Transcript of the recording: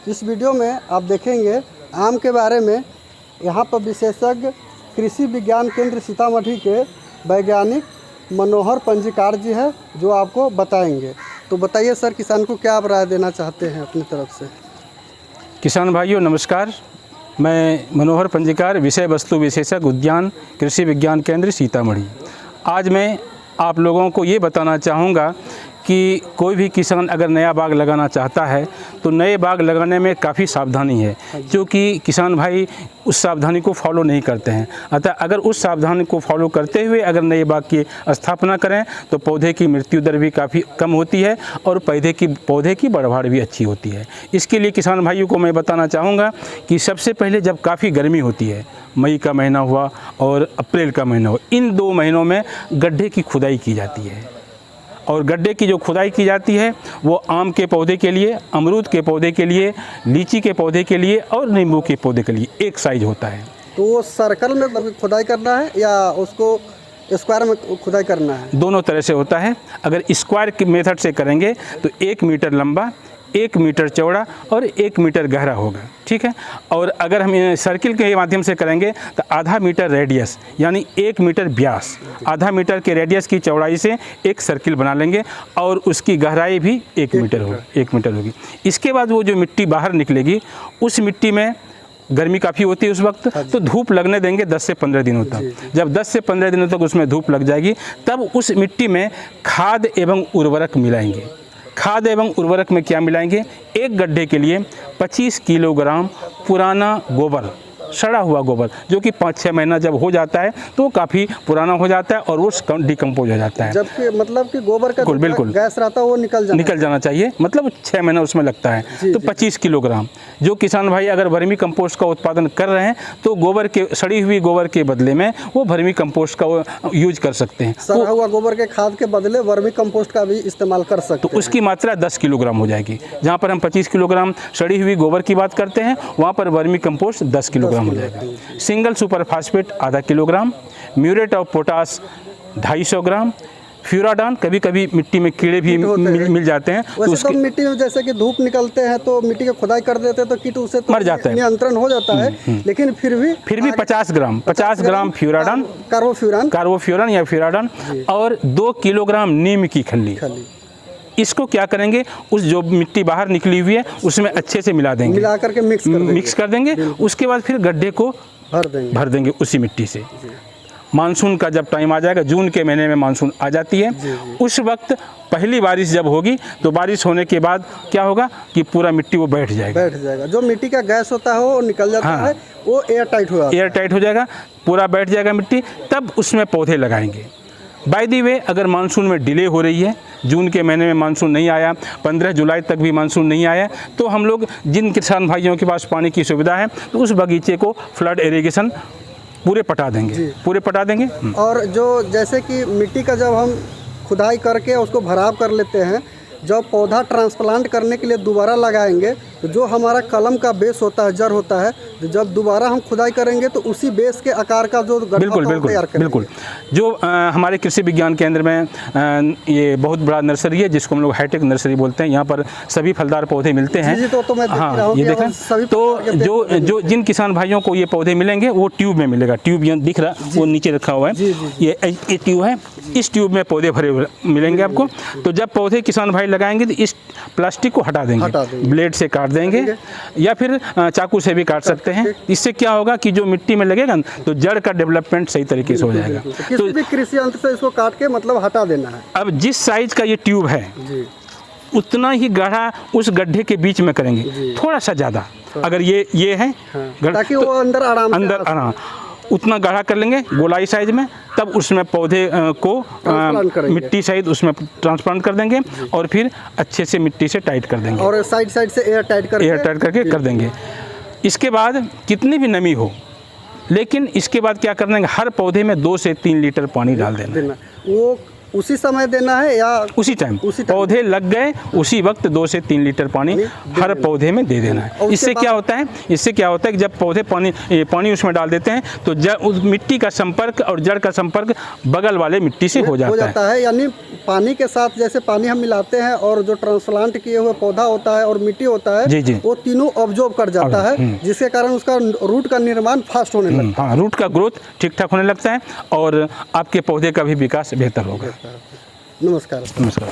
इस वीडियो में आप देखेंगे आम के बारे में। यहाँ पर विशेषज्ञ कृषि विज्ञान केंद्र सीतामढ़ी के वैज्ञानिक मनोहर पंजीकार जी है जो आपको बताएंगे। तो बताइए सर, किसान को क्या आप राय देना चाहते हैं अपनी तरफ से? किसान भाइयों नमस्कार, मैं मनोहर पंजीकार, विषय वस्तु विशेषज्ञ उद्यान कृषि विज्ञान केंद्र सीतामढ़ी। आज मैं आप लोगों को ये बताना चाहूँगा कि कोई भी किसान अगर नया बाग लगाना चाहता है तो नए बाग लगाने में काफ़ी सावधानी है, क्योंकि किसान भाई उस सावधानी को फॉलो नहीं करते हैं। अतः अगर उस सावधानी को फॉलो करते हुए अगर नए बाग की स्थापना करें तो पौधे की मृत्यु दर भी काफ़ी कम होती है और पौधे की बढ़वाड़ भी अच्छी होती है। इसके लिए किसान भाइयों को मैं बताना चाहूँगा कि सबसे पहले जब काफ़ी गर्मी होती है, मई का महीना हुआ और अप्रैल का महीना हुआ, इन 2 महीनों में गड्ढे की खुदाई की जाती है। और गड्ढे की जो खुदाई की जाती है वो आम के पौधे के लिए, अमरूद के पौधे के लिए, लीची के पौधे के लिए और नींबू के पौधे के लिए एक साइज होता है। तो वो सर्कल में खुदाई करना है या उसको स्क्वायर में खुदाई करना है? दोनों तरह से होता है। अगर स्क्वायर के मेथड से करेंगे तो 1 मीटर लंबा, 1 मीटर चौड़ा और 1 मीटर गहरा होगा, ठीक है। और अगर हम सर्किल के माध्यम से करेंगे तो आधा मीटर रेडियस यानी 1 मीटर व्यास, आधा मीटर के रेडियस की चौड़ाई से एक सर्किल बना लेंगे और उसकी गहराई भी 1 मीटर होगी। इसके बाद वो जो मिट्टी बाहर निकलेगी, उस मिट्टी में गर्मी काफ़ी होती है उस वक्त, तो धूप लगने देंगे 10 से 15 दिनों तक। जब 10 से 15 दिनों तक उसमें धूप लग जाएगी तब उस मिट्टी में खाद एवं उर्वरक मिलाएंगे। खाद एवं उर्वरक में क्या मिलाएंगे? एक गड्ढे के लिए 25 किलोग्राम पुराना गोबर, सड़ा हुआ गोबर, जो कि 5-6 महीना जब हो जाता है तो काफ़ी पुराना हो जाता है और वो डिकम्पोज हो जाता है। जबकि मतलब कि गोबर का बिल्कुल गैस रहता है वो निकल जाना चाहिए, मतलब 6 महीना उसमें लगता है। तो 25 किलोग्राम जो किसान भाई अगर वर्मी कंपोस्ट का उत्पादन कर रहे हैं तो गोबर के, सड़ी हुई गोबर के बदले में वो वर्मी कंपोस्ट का यूज कर सकते हैं। सड़ा हुआ गोबर के खाद के बदले वर्मी कंपोस्ट का भी इस्तेमाल कर सकते हैं। तो उसकी मात्रा 10 किलोग्राम हो जाएगी। जहाँ पर हम 25 किलोग्राम सड़ी हुई गोबर की बात करते हैं, वहाँ पर वर्मी कंपोस्ट 10 किलोग्राम हो जाएगा। सिंगल सुपर फास्फेट आधा kilogram, muriate of potash 250 gram, Furadan, कभी कभी मिट्टी में कीड़े भी मिल जाते हैं तो उसकी मिट्टी में जैसे कि धूप निकलते हैं तो मिट्टी की खुदाई कर देते हैं तो कीट उससे मर जाता है, नियंत्रण हो जाता है। लेकिन फिर भी 50 ग्राम फ्यूराडान, कार्बोफ्यूरन या फ्यूराडान और 2 किलोग्राम नीम की खल्ली। इसको क्या करेंगे, उस जो मिट्टी बाहर निकली हुई है उसमें अच्छे से मिला देंगे, मिला करके मिक्स कर देंगे। उसके बाद फिर गड्ढे को भर देंगे उसी मिट्टी से। मानसून का जब टाइम आ जाएगा, जून के महीने में मानसून आ जाती है, उस वक्त पहली बारिश जब होगी तो बारिश होने के बाद क्या होगा कि पूरा मिट्टी वो बैठ जाएगा। जो मिट्टी का गैस होता है वो निकल जाता है, वो एयर टाइट हो जाएगा, पूरा बैठ जाएगा मिट्टी। तब उसमें पौधे लगाएंगे। बाय दी वे, अगर मानसून में डिले हो रही है, जून के महीने में मानसून नहीं आया, 15 जुलाई तक भी मानसून नहीं आया, तो हम लोग जिन किसान भाइयों के पास पानी की सुविधा है तो उस बगीचे को फ्लड इरिगेशन पूरे पटा देंगे। और जो जैसे कि मिट्टी का जब हम खुदाई करके उसको भराव कर लेते हैं, जब पौधा ट्रांसप्लांट करने के लिए दोबारा लगाएंगे तो जो हमारा कलम का बेस होता है, जड़ होता है, तो जब दोबारा हम खुदाई करेंगे तो उसी बेस के आकार का जो बिल्कुल जो हमारे कृषि विज्ञान केंद्र में ये बहुत बड़ा नर्सरी है जिसको हम लोग हाईटेक नर्सरी बोलते हैं। यहाँ पर सभी फलदार पौधे मिलते हैं। तो मैं ये देखें, तो जो जिन किसान भाइयों को ये पौधे मिलेंगे वो ट्यूब में मिलेगा। ट्यूब यहाँ दिख रहा है, वो नीचे रखा हुआ है, ये ट्यूब है। इस ट्यूब में पौधे भरे मिलेंगे आपको। तो जब पौधे किसान भाई लगाएंगे तो इस प्लास्टिक को हटा देंगे, ब्लेड से काट देंगे या फिर चाकू से भी काट सकते हैं। इससे क्या होगा कि जो मिट्टी में लगेगा तो जड़ का डेवलपमेंट सही तरीके से हो जाएगा। तो भी कृषि यंत्र से इसको काट के मतलब हटा देना है। अब जिस साइज का ये ट्यूब है उतना ही गाढ़ा उस गड्ढे के बीच में करेंगे, थोड़ा सा ज़्यादा। अगर ये है ताकि वो अंदर आराम उतना गाढ़ा कर लेंगे गोलाई साइज में, तब उसमें पौधे को मिट्टी सहित उसमें ट्रांसप्लांट कर देंगे और फिर अच्छे से मिट्टी से टाइट कर देंगे और साइड से एयर टाइट करके कर देंगे। इसके बाद कितनी भी नमी हो, लेकिन इसके बाद क्या कर देंगे, हर पौधे में 2 से 3 लीटर पानी डाल देना। वो उसी समय देना है या उसी टाइम पौधे लग गए उसी वक्त 2 से 3 लीटर पानी हर पौधे में दे देना है। इससे क्या होता है, कि जब पौधे पानी उसमें डाल देते हैं तो उस मिट्टी का संपर्क और जड़ का संपर्क बगल वाले मिट्टी से हो जाता है। यानी पानी के साथ जैसे पानी हम मिलाते हैं और जो ट्रांसप्लांट किए हुए पौधा होता है और मिट्टी होता है, जी। वो तीनों ऑब्जॉर्ब कर जाता है, जिसके कारण उसका रूट का निर्माण फास्ट होने लगता है। हाँ, रूट का ग्रोथ ठीक ठाक होने लगता है और आपके पौधे का भी विकास बेहतर होगा। नमस्कार। नमस्कार।